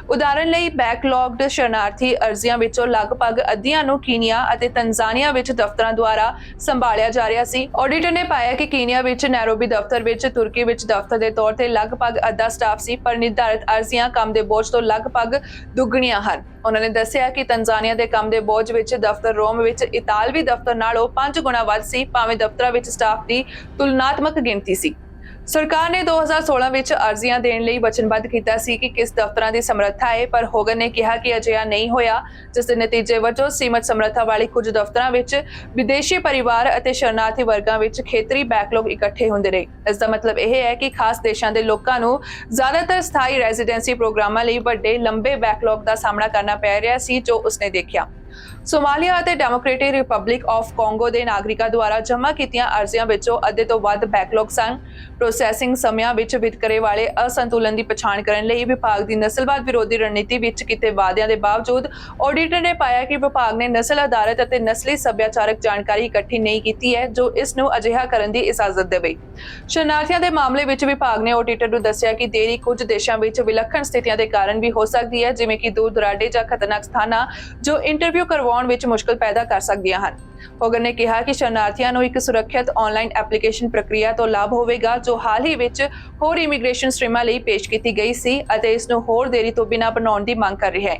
ਉਦਾਹਰਨ ਲਈ ਬੈਕਲੌਗਡ ਸ਼ਰਨਾਰਥੀ ਅਰਜ਼ੀਆਂ ਵਿੱਚੋਂ ਲਗਭਗ ਅੱਧੀਆਂ ਨੂੰ ਕੀਨੀਆ ਅਤੇ ਤੰਜ਼ਾਨੀਆ ਵਿੱਚ ਦਫ਼ਤਰਾਂ ਦੁਆਰਾ ਸੰਭਾਲਿਆ ਜਾ ਰਿਹਾ ਸੀ। ਆਡੀਟਰ ਨੇ ਪਾਇਆ ਕਿ ਕੀਨੀਆ ਵਿੱਚ ਨੈਰੋਬੀ ਦਫ਼ਤਰ ਵਿੱਚ, ਤੁਰਕੀ ਵਿੱਚ ਦਫ਼ਤਰ ਦੇ ਤੌਰ ਤੇ ਲਗਭਗ ਅੱਧਾ ਸਟਾਫ ਸੀ, ਪਰ ਨਿਰਧਾਰਿਤ ਅਰਜ਼ੀਆਂ ਕੰਮ ਦੇ ਬੋਝ ਤੋਂ ਲਗਭਗ ਦੁੱਗਣੀਆਂ ਹਨ। ਉਹਨਾਂ ਨੇ ਦੱਸਿਆ ਕਿ ਤੰਜ਼ਾਨੀਆ ਦੇ ਕੰਮ ਦੇ ਬੋਝ ਵਿੱਚ ਦਫ਼ਤਰ ਰੋਮ ਵਿੱਚ ਇਤਾਲਵੀ ਦਫ਼ਤਰ ਨਾਲੋਂ 5 ਗੁਣਾ ਵੱਧ ਸੀ, ਭਾਵੇਂ ਦਫ਼ਤਰਾਂ ਵਿੱਚ ਸਟਾਫ ਦੀ ਤੁਲਨਾਤਮਕ ਗਿਣਤੀ ਸੀ। ਸਰਕਾਰ ਨੇ 2016 ਵਿੱਚ ਅਰਜ਼ੀਆਂ ਦੇਣ ਲਈ ਵਚਨਬੱਧ ਕੀਤਾ ਸੀ ਕਿ ਕਿਸ ਦਫ਼ਤਰਾਂ ਦੀ ਸਮਰੱਥਾ ਹੈ, ਪਰ ਹੋਗਨ ਨੇ ਕਿਹਾ ਕਿ ਅਜਿਹਾ ਨਹੀਂ ਹੋਇਆ, ਜਿਸ ਦੇ ਨਤੀਜੇ ਵਜੋਂ ਸੀਮਤ ਸਮਰੱਥਾ ਵਾਲੀ ਕੁਝ ਦਫ਼ਤਰਾਂ ਵਿੱਚ ਵਿਦੇਸ਼ੀ ਪਰਿਵਾਰ ਅਤੇ ਸ਼ਰਨਾਰਥੀ ਵਰਗਾਂ ਵਿੱਚ ਖੇਤਰੀ ਬੈਕਲੌਗ ਇਕੱਠੇ ਹੁੰਦੇ ਰਹੇ। ਇਸ ਦਾ ਮਤਲਬ ਇਹ ਹੈ ਕਿ ਖਾਸ ਦੇਸ਼ਾਂ ਦੇ ਲੋਕਾਂ ਨੂੰ ਜ਼ਿਆਦਾਤਰ ਸਥਾਈ ਰੈਜ਼ੀਡੈਂਸੀ ਪ੍ਰੋਗਰਾਮਾਂ ਲਈ ਵੱਡੇ ਲੰਬੇ ਬੈਕਲੌਗ ਦਾ ਸਾਹਮਣਾ ਕਰਨਾ ਪੈ ਰਿਹਾ ਸੀ ਜੋ ਉਸਨੇ ਦੇਖਿਆ। ਸੋਮਾਲੀਆ ਅਤੇ ਡੈਮੋਕ੍ਰੈਟਿਕ ਰਿਪਬਲਿਕ ਆਫ ਕਾਂਗੋ ਦੇ ਨਾਗਰਿਕਾਂ ਦੁਆਰਾ ਜਮ੍ਹਾਂ ਕੀਤੀਆਂ ਅਰਜ਼ੀਆਂ ਵਿੱਚੋਂ ਅੱਧੇ ਤੋਂ ਵੱਧ ਬੈਕਲੌਗ ਸਨ। ਪ੍ਰੋਸੈਸਿੰਗ ਸਮਿਆਂ ਵਿੱਚ ਵਿਤਕਰੇ ਵਾਲੇ ਅਸੰਤੁਲਨ ਦੀ ਪਛਾਣ ਕਰਨ ਲਈ ਵਿਭਾਗ ਦੀ ਨਸਲਵਾਦ ਵਿਰੋਧੀ ਰਣਨੀਤੀ ਵਿੱਚ ਕੀਤੇ ਵਾਅਦਿਆਂ ਦੇ ਬਾਵਜੂਦ ਆਡੀਟਰ ਨੇ ਪਾਇਆ ਕਿ ਵਿਭਾਗ ਨੇ ਨਸਲ ਆਧਾਰਿਤ ਅਤੇ ਨਸਲੀ ਸੱਭਿਆਚਾਰਕ ਜਾਣਕਾਰੀ ਇਕੱਠੀ ਨਹੀਂ ਕੀਤੀ ਹੈ ਜੋ ਇਸ ਨੂੰ ਅਜਿਹਾ ਕਰਨ ਦੀ ਇਜਾਜ਼ਤ ਦੇਵੇ। ਸ਼ਰਨਾਰਥੀਆਂ ਦੇ ਮਾਮਲੇ ਵਿੱਚ ਵਿਭਾਗ ਨੇ ਆਡੀਟਰ ਨੂੰ ਦੱਸਿਆ ਕਿ ਦੇਰੀ ਕੁਝ ਦੇਸ਼ਾਂ ਵਿੱਚ ਵਿਲੱਖਣ ਸਥਿਤੀਆਂ ਦੇ ਕਾਰਨ ਵੀ ਹੋ ਸਕਦੀ ਹੈ, ਜਿਵੇਂ ਕਿ ਦੂਰ ਦੁਰਾਡੇ ਜਾਂ ਖਤਰਨਾਕ ਸਥਾਨਾਂ ਜੋ ਇੰਟਰਵਿਊ ਕਰਵਾਉਣ ਵਿੱਚ ਮੁਸ਼ਕਲ ਪੈਦਾ ਕਰ ਸਕਦੀਆਂ ਹਨ। ਹੋਗਨ ਨੇ ਕਿਹਾ ਕਿ ਸ਼ਰਨਾਰਥੀਆਂ ਨੂੰ ਇੱਕ ਸੁਰੱਖਿਅਤ ਆਨਲਾਈਨ ਐਪਲੀਕੇਸ਼ਨ ਪ੍ਰਕਿਰਿਆ ਤੋਂ ਲਾਭ ਹੋਵੇਗਾ ਜੋ ਹਾਲ ਹੀ ਵਿੱਚ ਹੋਰ ਇਮੀਗ੍ਰੇਸ਼ਨ ਸਟ੍ਰੀਮਾਂ ਲਈ ਪੇਸ਼ ਕੀਤੀ ਗਈ ਸੀ ਅਤੇ ਇਸ ਨੂੰ ਹੋਰ ਦੇਰੀ ਤੋਂ ਬਿਨਾਂ ਬਣਾਉਣ ਦੀ ਮੰਗ ਕਰ ਰਿਹਾ ਹੈ।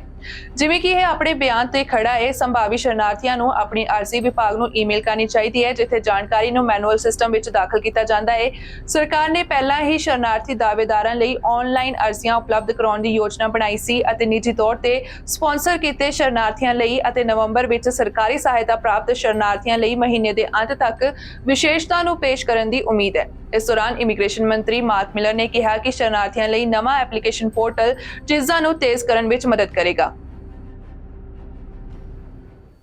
ਜਿਵੇਂ ਕਿ ਇਹ ਆਪਣੇ ਬਿਆਨ ਤੇ ਖੜਾ ਹੈ, ਸੰਭਾਵੀ ਸ਼ਰਨਾਰਥੀਆਂ ਨੂੰ ਆਪਣੀ ਅਰਜ਼ੀ ਵਿਭਾਗ ਨੂੰ ਈਮੇਲ ਕਰਨੀ ਚਾਹੀਦੀ ਹੈ ਜਿੱਥੇ ਜਾਣਕਾਰੀ ਨੂੰ ਮੈਨੂਅਲ ਸਿਸਟਮ ਵਿੱਚ ਦਾਖਲ ਕੀਤਾ ਜਾਂਦਾ ਹੈ। ਸਰਕਾਰ ਨੇ ਪਹਿਲਾਂ ਹੀ ਸ਼ਰਨਾਰਥੀ ਦਾਅਵੇਦਾਰਾਂ ਲਈ ਆਨਲਾਈਨ ਅਰਜ਼ੀਆਂ ਉਪਲਬਧ ਕਰਾਉਣ ਦੀ ਯੋਜਨਾ ਬਣਾਈ ਸੀ ਅਤੇ ਨਿੱਜੀ ਤੌਰ ਤੇ ਸਪਾਂਸਰ ਕੀਤੇ ਸ਼ਰਨਾਰਥੀਆਂ ਲਈ ਅਤੇ ਨਵੰਬਰ ਵਿੱਚ ਸਰਕਾਰੀ ਸਹਾਇਤਾ ਪ੍ਰਾਪਤ ਸ਼ਰਨਾਰਥੀਆਂ ਲਈ ਮਹੀਨੇ ਦੇ ਅੰਤ ਤੱਕ ਵਿਸ਼ੇਸ਼ਤਾ ਨੂੰ ਪੇਸ਼ ਕਰਨ ਦੀ ਉਮੀਦ ਹੈ। ਇਸ ਦੌਰਾਨ ਇਮੀਗ੍ਰੇਸ਼ਨ ਮੰਤਰੀ ਮਾਰਕ ਮਿਲਰ ਨੇ ਕਿਹਾ ਕਿ ਸ਼ਰਨਾਰਥੀਆਂ ਲਈ ਨਵਾਂ ਐਪਲੀਕੇਸ਼ਨ ਪੋਰਟਲ ਚੀਜ਼ਾਂ ਨੂੰ ਤੇਜ਼ ਕਰਨ ਵਿੱਚ ਮਦਦ ਕਰੇਗਾ।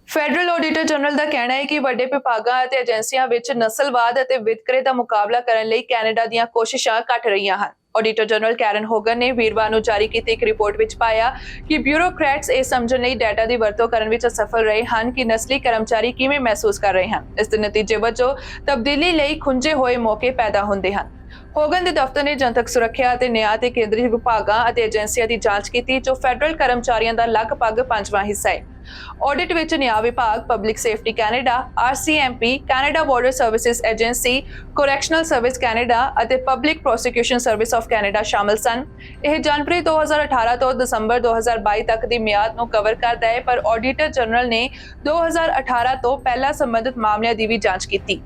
ਫੈਡਰਲ ਆਡੀਟਰ ਜਨਰਲ ਦਾ ਕਹਿਣਾ ਹੈ ਕਿ ਵੱਡੇ ਵਿਭਾਗਾਂ ਅਤੇ ਏਜੰਸੀਆਂ ਵਿੱਚ ਨਸਲਵਾਦ ਅਤੇ ਵਿਤਕਰੇ ਦਾ ਮੁਕਾਬਲਾ ਕਰਨ ਲਈ ਕੈਨੇਡਾ ਦੀਆਂ ਕੋਸ਼ਿਸ਼ਾਂ ਘਟ ਰਹੀਆਂ ਹਨ। ਆਡੀਟਰ ਜਨਰਲ ਕੈਰਨ ਹੋਗਨ ਨੇ ਵੀਰਵਾਰ ਨੂੰ ਜਾਰੀ ਕੀਤੀ ਇੱਕ ਰਿਪੋਰਟ ਵਿੱਚ ਪਾਇਆ ਕਿ ਬਿਊਰੋਕਰੈਟਸ ਇਹ ਸਮਝਣ ਲਈ ਡਾਟਾ ਦੀ ਵਰਤੋਂ ਕਰਨ ਵਿੱਚ ਅਸਫਲ ਰਹੇ ਹਨ ਕਿ ਨਸਲੀ ਕਰਮਚਾਰੀ ਕਿਵੇਂ ਮਹਿਸੂਸ ਕਰ ਰਹੇ ਹਨ। ਇਸ ਦੇ ਨਤੀਜੇ ਵਜੋਂ ਤਬਦੀਲੀ ਲਈ ਖੁੰਝੇ ਹੋਏ ਮੌਕੇ ਪੈਦਾ ਹੁੰਦੇ ਹਨ। ਹੋਗਨ ਦੇ ਦਫ਼ਤਰ ਨੇ ਜਨਤਕ ਸੁਰੱਖਿਆ ਅਤੇ ਨਿਆਂ ਤੇ ਕੇਂਦਰੀ ਵਿਭਾਗਾਂ ਅਤੇ ਏਜੰਸੀਆਂ ਦੀ ਜਾਂਚ ਕੀਤੀ ਜੋ ਫੈਡਰਲ ਕਰਮਚਾਰੀਆਂ ਦਾ ਲਗਭਗ 5ਵਾਂ ਹਿੱਸਾ ਹੈ। ਆਡਿਟ ਵਿੱਚ ਨਿਆਂ ਵਿਭਾਗ, public safety Canada, RCMP, Canada border services agency, correctional service Canada ਅਤੇ public prosecution service of Canada ਸ਼ਾਮਲ ਸਨ। ਇਹ ਜਨਵਰੀ 2018 ਤੋਂ ਦਸੰਬਰ 2022 ਤੱਕ ਦੀ ਮਿਆਦ ਨੂੰ ਕਵਰ ਕਰਦਾ ਹੈ, ਪਰ ਆਡੀਟਰ ਜਨਰਲ ਨੇ 2018 ਤੋਂ ਪਹਿਲਾਂ ਸੰਬੰਧਿਤ ਮਾਮਲਿਆਂ ਦੀ ਵੀ ਜਾਂਚ ਕੀਤੀ।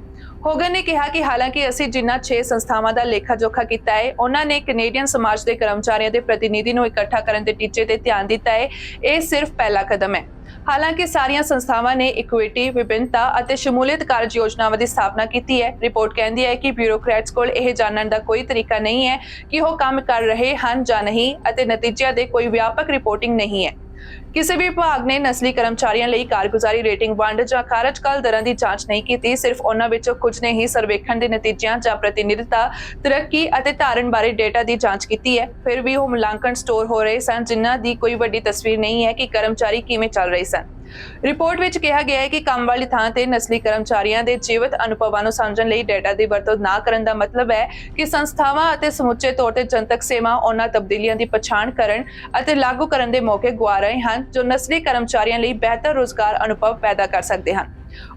ਹੋਗਨ ਨੇ ਕਿਹਾ ਕਿ ਹਾਲਾਂਕਿ ਅਸੀਂ ਜਿਨ੍ਹਾਂ 6 ਸੰਸਥਾਵਾਂ ਦਾ ਲੇਖਾ ਜੋਖਾ ਕੀਤਾ ਹੈ, ਉਹਨਾਂ ਨੇ ਕੈਨੇਡੀਅਨ ਸਮਾਜ ਦੇ ਕਰਮਚਾਰੀਆਂ ਦੇ ਪ੍ਰਤੀਨਿਧੀ ਨੂੰ ਇਕੱਠਾ ਕਰਨ ਦੇ ਟੀਚੇ ਤੇ ਧਿਆਨ ਦਿੱਤਾ ਹੈ। ਇਹ ਸਿਰਫ ਪਹਿਲਾ ਕਦਮ ਹੈ। ਹਾਲਾਂਕਿ ਸਾਰੀਆਂ ਸੰਸਥਾਵਾਂ ਨੇ ਇਕੁਇਟੀ, ਵਿਭਿੰਨਤਾ ਅਤੇ ਸ਼ਮੂਲੀਅਤ ਕਾਰਜ ਯੋਜਨਾਵਾਂ ਦੀ ਸਥਾਪਨਾ ਕੀਤੀ ਹੈ। ਰਿਪੋਰਟ ਕਹਿੰਦੀ ਹੈ ਕਿ ਬਿਊਰੋਕਰੈਟਸ ਕੋਲ ਇਹ ਜਾਣਨ ਦਾ ਕੋਈ ਤਰੀਕਾ ਨਹੀਂ ਹੈ ਕਿ ਉਹ ਕੰਮ ਕਰ ਰਹੇ ਹਨ ਜਾਂ ਨਹੀਂ ਅਤੇ ਨਤੀਜਿਆਂ ਦੇ ਕੋਈ ਵਿਆਪਕ ਰਿਪੋਰਟਿੰਗ ਨਹੀਂ ਹੈ। ਕਿਸੇ ਵੀ ਵਿਭਾਗ ਨੇ ਨਸਲੀ ਕਰਮਚਾਰੀਆਂ ਲਈ ਕਾਰਗੁਜ਼ਾਰੀ ਰੇਟਿੰਗ ਵੰਡ ਜਾਂ ਕਾਰਜਕਾਲ ਦਰਾਂ ਦੀ ਜਾਂਚ ਨਹੀਂ ਕੀਤੀ। ਸਿਰਫ ਉਹਨਾਂ ਵਿੱਚੋਂ ਕੁਝ ਨੇ ਹੀ ਸਰਵੇਖਣ ਦੇ ਨਤੀਜਿਆਂ ਜਾਂ ਪ੍ਰਤੀਨਿਧਤਾ, ਤਰੱਕੀ ਅਤੇ ਧਾਰਨ ਬਾਰੇ ਡੇਟਾ ਦੀ ਜਾਂਚ ਕੀਤੀ ਹੈ। ਫਿਰ ਵੀ ਉਹ ਮੁਲਾਂਕਣ ਸਟੋਰ ਹੋ ਰਹੇ ਸਨ ਜਿਨ੍ਹਾਂ ਦੀ ਕੋਈ ਵੱਡੀ ਤਸਵੀਰ ਨਹੀਂ ਹੈ ਕਿ ਕਰਮਚਾਰੀ ਕਿਵੇਂ ਚੱਲ ਰਹੇ ਸਨ। ਰਿਪੋਰਟ ਵਿੱਚ ਕਿਹਾ ਗਿਆ ਹੈ ਕਿ ਕੰਮ ਵਾਲੀ ਥਾਂ ਤੇ ਨਸਲੀ ਕਰਮਚਾਰੀਆਂ ਦੇ ਜੀਵਤ ਅਨੁਭਵਾਂ ਨੂੰ ਸਮਝਣ ਲਈ ਡੇਟਾ ਦੀ ਵਰਤੋਂ ਨਾ ਕਰਨ ਦਾ ਮਤਲਬ ਹੈ ਕਿ ਸੰਸਥਾਵਾਂ ਅਤੇ ਸਮੁੱਚੇ ਤੌਰ ਤੇ ਜਨਤਕ ਸੇਵਾ ਉਹਨਾਂ ਤਬਦੀਲੀਆਂ ਦੀ ਪਛਾਣ ਕਰਨ ਅਤੇ ਲਾਗੂ ਕਰਨ ਦੇ ਮੌਕੇ ਗੁਆ ਰਹੇ ਹਨ ਜੋ ਨਸਲੀ ਕਰਮਚਾਰੀਆਂ ਲਈ ਬਿਹਤਰ ਰੁਜ਼ਗਾਰ ਅਨੁਭਵ ਪੈਦਾ ਕਰ ਸਕਦੇ ਹਨ।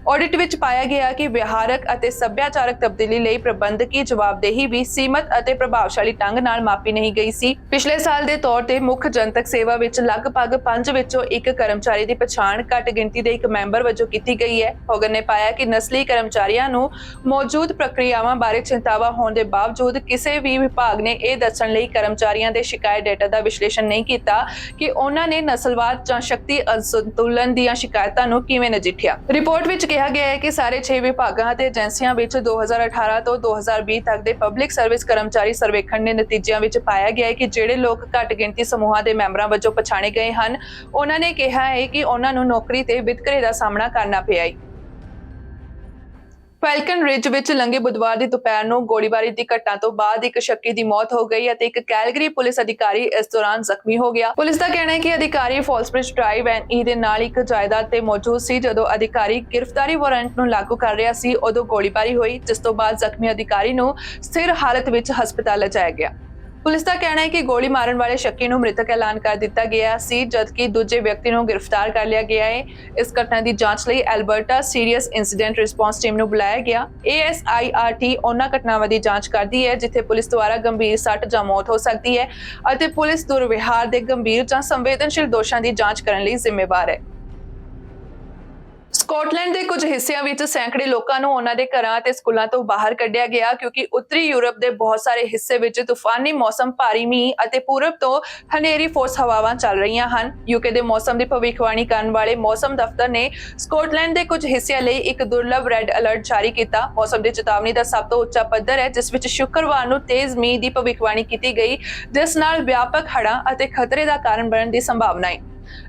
ਆਡਿਟ ਵਿੱਚ ਪਾਇਆ ਗਿਆ ਕਿ ਵਿਹਾਰਕ ਅਤੇ ਸੱਭਿਆਚਾਰਕ ਤਬਦੀਲੀ ਲਈ ਪ੍ਰਬੰਧਕੀ ਜਵਾਬਦੇਹੀ ਵੀ ਸੀਮਤ ਅਤੇ ਪ੍ਰਭਾਵਸ਼ਾਲੀ ਢੰਗ ਨਾਲ ਮਾਪੀ ਨਹੀਂ ਗਈ ਸੀ। ਪਿਛਲੇ ਸਾਲ ਦੇ ਤੌਰ ਤੇ ਮੁੱਖ ਜਨਤਕ ਸੇਵਾ ਵਿੱਚ ਲਗਭਗ 5 ਵਿੱਚੋਂ 1 ਕਰਮਚਾਰੀ ਦੀ ਪਛਾਣ ਘੱਟ ਗਿਣਤੀ ਦੇ ਇੱਕ ਮੈਂਬਰ ਵਜੋਂ ਕੀਤੀ ਗਈ ਹੈ। ਹੋਗਨ ਨੇ ਪਾਇਆ ਕਿ ਨਸਲੀ ਕਰਮਚਾਰੀਆਂ ਨੂੰ ਮੌਜੂਦ ਪ੍ਰਕਿਰਿਆਵਾਂ ਬਾਰੇ ਚਿੰਤਾਵਾਂ ਹੋਣ ਦੇ ਬਾਵਜੂਦ ਕਿਸੇ ਵੀ ਵਿਭਾਗ ਨੇ ਇਹ ਦੱਸਣ ਲਈ ਕਰਮਚਾਰੀਆਂ ਦੇ ਸ਼ਿਕਾਇਤ ਡੇਟਾ ਦਾ ਵਿਸ਼ਲੇਸ਼ਣ ਨਹੀਂ ਕੀਤਾ ਕਿ ਉਹਨਾਂ ਨੇ ਨਸਲਵਾਦ ਜਾਂ ਸ਼ਕਤੀ ਅਸੰਤੁਲਨ ਦੀਆਂ ਸ਼ਿਕਾਇਤਾਂ ਨੂੰ ਕਿਵੇਂ ਨਜਿੱਠਿਆ। ਰਿਪੋਰਟ ਵਿੱਚ ਕਿਹਾ ਗਿਆ ਹੈ ਕਿ ਸਾਰੇ 6 ਵਿਭਾਗਾਂ ਅਤੇ ਏਜੰਸੀਆਂ ਵਿੱਚ 2018 ਤੋਂ 2020 ਤੱਕ ਦੇ ਪਬਲਿਕ ਸਰਵਿਸ ਕਰਮਚਾਰੀ ਸਰਵੇਖਣ ਦੇ ਨਤੀਜਿਆਂ ਵਿੱਚ ਪਾਇਆ ਗਿਆ ਹੈ ਕਿ ਜਿਹੜੇ ਲੋਕ ਘੱਟ ਗਿਣਤੀ ਸਮੂਹਾਂ ਦੇ ਮੈਂਬਰਾਂ ਵਜੋਂ ਪਛਾਣੇ ਗਏ ਹਨ, ਉਹਨਾਂ ਨੇ ਕਿਹਾ ਹੈ ਕਿ ਉਹਨਾਂ ਨੂੰ ਨੌਕਰੀ ਤੇ ਵਿਤਕਰੇ ਦਾ ਸਾਹਮਣਾ ਕਰਨਾ ਪਿਆ ਹੈ। ਫੈਲਕਨ ਰਿਜ ਵਿੱਚ ਲੰਘੇ ਬੁੱਧਵਾਰ ਦੀ ਦੁਪਹਿਰ ਨੂੰ ਗੋਲੀਬਾਰੀ ਦੀ ਘਟਨਾ ਤੋਂ ਬਾਅਦ ਇੱਕ ਸ਼ੱਕੀ ਦੀ ਮੌਤ ਹੋ ਗਈ ਅਤੇ ਇੱਕ ਕੈਲਗਰੀ ਪੁਲਿਸ ਅਧਿਕਾਰੀ ਇਸ ਦੌਰਾਨ ਜ਼ਖਮੀ ਹੋ ਗਿਆ। ਪੁਲਿਸ ਦਾ ਕਹਿਣਾ ਹੈ ਕਿ ਅਧਿਕਾਰੀ ਫਾਲਸਬ੍ਰਿਜ ਡਰਾਈਵ ਐਨਈ ਦੇ ਨਾਲ ਇੱਕ ਜਾਇਦਾਦ ਤੇ ਮੌਜੂਦ ਸੀ। ਜਦੋਂ ਅਧਿਕਾਰੀ ਗ੍ਰਿਫਤਾਰੀ ਵਾਰੰਟ ਨੂੰ ਲਾਗੂ ਕਰ ਰਿਹਾ ਸੀ, ਉਦੋਂ ਗੋਲੀਬਾਰੀ ਹੋਈ, ਜਿਸ ਤੋਂ ਬਾਅਦ ਜ਼ਖਮੀ ਅਧਿਕਾਰੀ ਨੂੰ ਸਥਿਰ ਹਾਲਤ ਵਿੱਚ ਹਸਪਤਾਲ ਲਿਜਾਇਆ ਗਿਆ। ਪੁਲਿਸ ਦਾ ਕਹਿਣਾ ਹੈ ਕਿ ਗੋਲੀ ਮਾਰਨ ਵਾਲੇ ਸ਼ੱਕੀ ਨੂੰ ਮ੍ਰਿਤਕ ਐਲਾਨ ਕਰ ਦਿੱਤਾ ਗਿਆ ਸੀ, ਜਦਕਿ ਦੂਜੇ ਵਿਅਕਤੀ ਨੂੰ ਗ੍ਰਿਫਤਾਰ ਕਰ ਲਿਆ ਗਿਆ ਹੈ। ਇਸ ਘਟਨਾ ਦੀ ਜਾਂਚ ਲਈ Alberta serious incident response team ਨੂੰ ਬੁਲਾਇਆ ਗਿਆ। ASIRT ਉਹਨਾਂ ਘਟਨਾਵਾਂ ਦੀ ਜਾਂਚ ਕਰਦੀ ਹੈ ਜਿੱਥੇ ਪੁਲਿਸ ਦੁਆਰਾ ਗੰਭੀਰ ਸੱਟ ਜਾਂ ਮੌਤ ਹੋ ਸਕਦੀ ਹੈ ਅਤੇ ਪੁਲਿਸ ਦੁਰਵਿਹਾਰ ਦੇ ਗੰਭੀਰ ਜਾਂ ਸੰਵੇਦਨਸ਼ੀਲ ਦੋਸ਼ਾਂ ਦੀ ਜਾਂਚ ਕਰਨ ਲਈ ਜ਼ਿੰਮੇਵਾਰ ਹੈ। ਸਕਾਟਲੈਂਡ ਦੇ ਕੁਝ ਹਿੱਸਿਆਂ ਵਿੱਚ ਸੈਂਕੜੇ ਲੋਕਾਂ ਨੂੰ ਉਹਨਾਂ ਦੇ ਘਰਾਂ ਅਤੇ ਸਕੂਲਾਂ ਤੋਂ ਬਾਹਰ ਕੱਢਿਆ ਗਿਆ ਕਿਉਂਕਿ ਉੱਤਰੀ ਯੂਰਪ ਦੇ ਬਹੁਤ ਸਾਰੇ ਹਿੱਸੇ ਵਿੱਚ ਤੂਫਾਨੀ ਮੌਸਮ, ਭਾਰੀ ਮੀਂਹ ਅਤੇ ਪੂਰਬ ਤੋਂ ਹਨੇਰੀ ਫੋਰਸ ਹਵਾਵਾਂ ਚੱਲ ਰਹੀਆਂ ਹਨ। ਯੂਕੇ ਦੇ ਮੌਸਮ ਦੀ ਭਵਿੱਖਬਾਣੀ ਕਰਨ ਵਾਲੇ ਮੌਸਮ ਦਫ਼ਤਰ ਨੇ ਸਕਾਟਲੈਂਡ ਦੇ ਕੁਝ ਹਿੱਸਿਆਂ ਲਈ ਇੱਕ ਦੁਰਲੱਭ ਰੈੱਡ ਅਲਰਟ ਜਾਰੀ ਕੀਤਾ। ਮੌਸਮ ਦੀ ਚੇਤਾਵਨੀ ਦਾ ਸਭ ਤੋਂ ਉੱਚਾ ਪੱਧਰ ਹੈ, ਜਿਸ ਵਿੱਚ ਸ਼ੁੱਕਰਵਾਰ ਨੂੰ ਤੇਜ਼ ਮੀਂਹ ਦੀ ਭਵਿੱਖਬਾਣੀ ਕੀਤੀ ਗਈ, ਜਿਸ ਨਾਲ ਵਿਆਪਕ ਹੜ੍ਹਾਂ ਅਤੇ ਖਤਰੇ ਦਾ ਕਾਰਨ ਬਣਨ ਦੀ ਸੰਭਾਵਨਾ ਹੈ।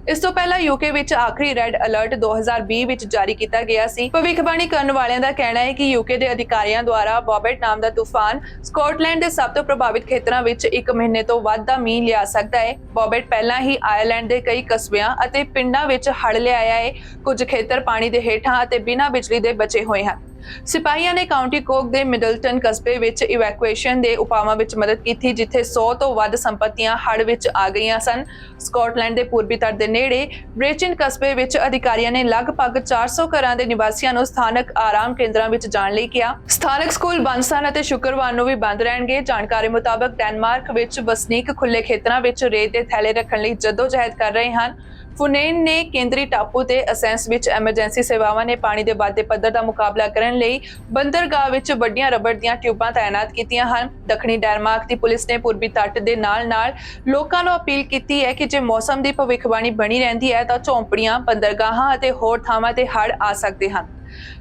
ਇਸ ਤੋਂ ਪਹਿਲਾਂ ਯੂਕੇ ਵਿੱਚ ਆਖਰੀ ਰੈੱਡ ਅਲਰਟ 2020 ਵਿੱਚ ਜਾਰੀ ਕੀਤਾ ਗਿਆ ਸੀ। ਭਵਿੱਖਬਾਣੀ ਕਰਨ ਵਾਲਿਆਂ ਦਾ ਕਹਿਣਾ ਹੈ ਕਿ ਯੂਕੇ ਦੇ ਅਧਿਕਾਰੀਆਂ ਦੁਆਰਾ ਬੌਬੇਟ ਨਾਮ ਦਾ ਤੂਫਾਨ ਸਕਾਟਲੈਂਡ ਦੇ ਸਭ ਤੋਂ ਪ੍ਰਭਾਵਿਤ ਖੇਤਰਾਂ ਵਿੱਚ 1 ਮਹੀਨੇ ਤੋਂ ਵੱਧ ਦਾ ਮੀਂਹ ਲਿਆ ਸਕਦਾ ਹੈ। ਬੌਬੇਟ ਪਹਿਲਾਂ ਹੀ ਆਇਰਲੈਂਡ ਦੇ ਕਈ ਕਸਬਿਆਂ ਅਤੇ ਪਿੰਡਾਂ ਵਿੱਚ ਹੜ੍ਹ ਲਿਆਇਆ ਹੈ। ਕੁਝ ਖੇਤਰ ਪਾਣੀ ਦੇ ਹੇਠਾਂ ਅਤੇ ਬਿਨਾਂ ਬਿਜਲੀ ਦੇ ਬਚੇ ਹੋਏ ਹਨ। ਸਿਪਾਹੀਆਂ ਨੇ ਕਾਉਂਟੀ ਕੋਕ ਦੇ ਮਿਡਲਟਨ ਕਸਬੇ ਵਿੱਚ ਇਵੈਕੂਏਸ਼ਨ ਦੇ ਉਪਾਵਾਂ ਵਿੱਚ ਮਦਦ ਕੀਤੀ, ਜਿੱਥੇ 100 ਤੋਂ ਵੱਧ ਸੰਪਤੀਆਂ ਹੜ੍ਹ ਵਿੱਚ ਆ ਗਈਆਂ ਸਨ। ਸਕਾਟਲੈਂਡ ਦੇ ਪੂਰਬੀ ਤੱਟ ਦੇ ਨੇੜੇ ਬ੍ਰੇਚਿਨ ਕਸਬੇ ਵਿੱਚ ਅਧਿਕਾਰੀਆਂ ਨੇ ਲਗਭਗ 400 ਘਰਾਂ ਦੇ ਨਿਵਾਸੀਆਂ ਨੂੰ ਸਥਾਨਕ ਆਰਾਮ ਕੇਂਦਰਾਂ ਵਿੱਚ ਜਾਣ ਲਈ ਕਿਹਾ। ਸਥਾਨਕ ਸਕੂਲ ਬੰਦ ਸਨ ਅਤੇ ਸ਼ੁੱਕਰਵਾਰ ਨੂੰ ਵੀ ਬੰਦ ਰਹਿਣਗੇ। ਜਾਣਕਾਰੀ ਮੁਤਾਬਕ ਡੈਨਮਾਰਕ ਵਿੱਚ ਵਸਨੀਕ ਖੁੱਲੇ ਖੇਤਰਾਂ ਵਿੱਚ ਰੇਤ ਦੇ ਥੈਲੇ ਰੱਖਣ ਲਈ ਜੱਦੋਜਹਿਦ ਕਰ ਰਹੇ ਹਨ। ਫੁਨੇਨ ਨੇ ਕੇਂਦਰੀ ਟਾਪੂ ਤੇ ਅਸੈਂਸ ਵਿੱਚ ਐਮਰਜੈਂਸੀ ਸੇਵਾਵਾਂ ਨੇ ਪਾਣੀ ਦੇ ਵੱਧਦੇ ਪੱਧਰ ਦਾ ਮੁਕਾਬਲਾ ਕਰਨ ਲਈ ਬੰਦਰਗਾਹ ਵਿੱਚ ਵੱਡੀਆਂ ਰਬੜ ਦੀਆਂ ਟਿਊਬਾਂ ਤਾਇਨਾਤ ਕੀਤੀਆਂ ਹਨ। ਦੱਖਣੀ ਡੈਨਮਾਰਕ ਦੀ ਪੁਲਿਸ ਨੇ ਪੂਰਬੀ ਤੱਟ ਦੇ ਨਾਲ-ਨਾਲ ਲੋਕਾਂ ਨੂੰ ਅਪੀਲ ਕੀਤੀ ਹੈ ਕਿ ਜੇ ਮੌਸਮ ਦੀ ਭਵਿੱਖਬਾਣੀ ਬਣੀ ਰਹਿੰਦੀ ਹੈ ਤਾਂ ਝੌਂਪੜੀਆਂ, ਬੰਦਰਗਾਹਾਂ ਅਤੇ ਹੋਰ ਥਾਵਾਂ ਤੇ ਹੜ੍ਹ ਆ ਸਕਦੇ ਹਨ।